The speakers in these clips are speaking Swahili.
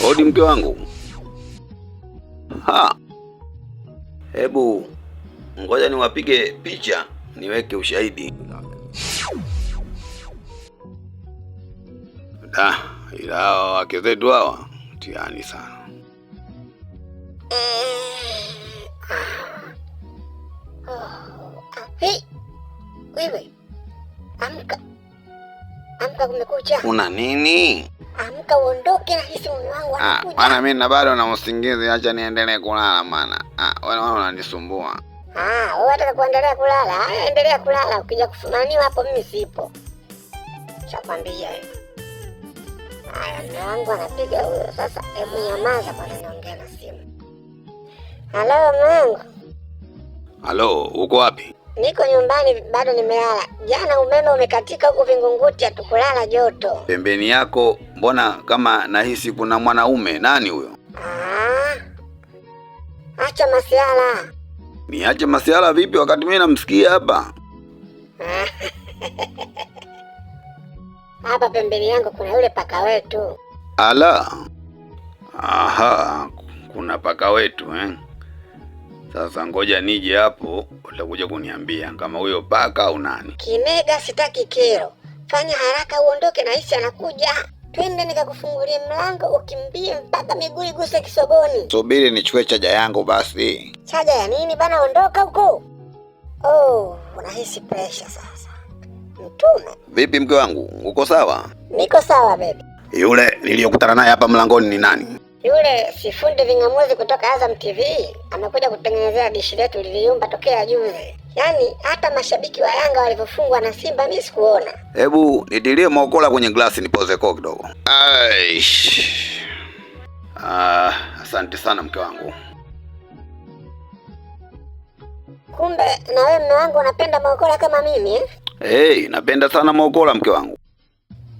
Odi mke wangu. Ha. Hebu ngoja niwapige picha niweke ushahidi. Ila hawa wake zetu hawa mtihani sana. Hey, wewe. Amka. Amka, kumekucha. Una nini? Amka uondoke, na hisi mume wangu anakuja. Maana mimi na bado na usingizi, acha niendelee kulala maana. Wewe unanisumbua. Wewe unataka kuendelea kulala? Endelea kulala, ukija kufumaniwa hapo mimi sipo. Chakwambia hiyo. Mume wangu anapiga huyo sasa, hebu nyamaza kwa naongea na simu. Halo mume wangu. Halo, uko wapi? Niko nyumbani, bado nimelala. Jana umeme umekatika huko Vingunguti, hatukulala joto. Pembeni yako mbona kama nahisi kuna mwanaume? Nani huyo? Acha masiala. Niache masiala vipi wakati mimi namsikia hapa? Hapa pembeni yangu kuna yule paka wetu. Ala. Aha, kuna paka wetu Sasa ngoja nije hapo, utakuja kuniambia kama huyo paka au nani. Kinega, sitaki kero. Fanya haraka uondoke, na hisi anakuja. Twende nikakufungulie mlango, ukimbie mpaka miguu iguse kisoboni. Subiri nichukue chaja yangu basi. Chaja ya nini bana, ondoka huko. Unahisi pressure sasa. Mtume. Vipi mke wangu, uko sawa? Niko sawa baby. Yule niliyokutana naye hapa mlangoni ni nani? Yule si fundi vingamuzi kutoka Azam TV, amekuja kutengenezea dishi letu liliumba tokea juzi. Yaani hata mashabiki wa Yanga walivyofungwa na Simba mimi sikuona. Hebu nitilie mokola kwenye glasi nipoze kwa kidogo. Asante sana mke wangu. Kumbe na wewe mume wangu unapenda mokola kama mimi Napenda sana mokola mke wangu.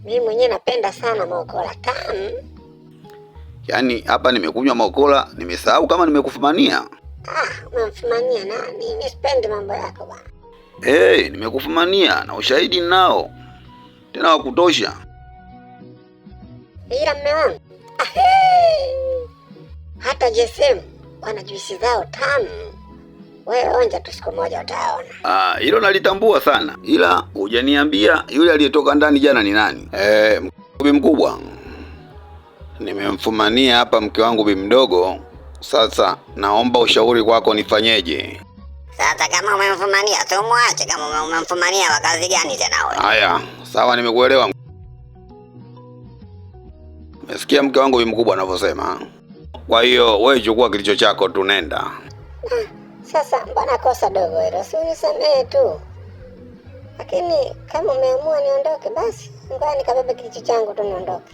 Mimi mwenyewe napenda sana mokola tamu. Yaani hapa nimekunywa mokola, nimesahau kama nimekufumania. Umemfumania nani? Mimi sipendi mambo yako bwana. Nimekufumania na ushahidi nao. Tena wa kutosha. Ila mume wangu. Hata JSM wana juisi zao tamu. Wewe onja tu, siku moja utaona. Hilo nalitambua sana. Ila hujaniambia yule aliyetoka ndani jana ni nani? Mkubwa. Nimemfumania hapa mke wangu bi mdogo. Sasa naomba ushauri kwako, nifanyeje? Sasa kama umemfumania, tumwache. Kama umemfumania wa kazi gani tena wewe? Haya, sawa, nimekuelewa. Umesikia mke wangu bi mkubwa anavyosema. Kwa hiyo wewe chukua kilicho chako, tunenda. Sasa mbona kosa dogo hilo? Si unisamehe tu. Lakini kama umeamua niondoke, basi ngoja nikabebe kilicho changu tu niondoke.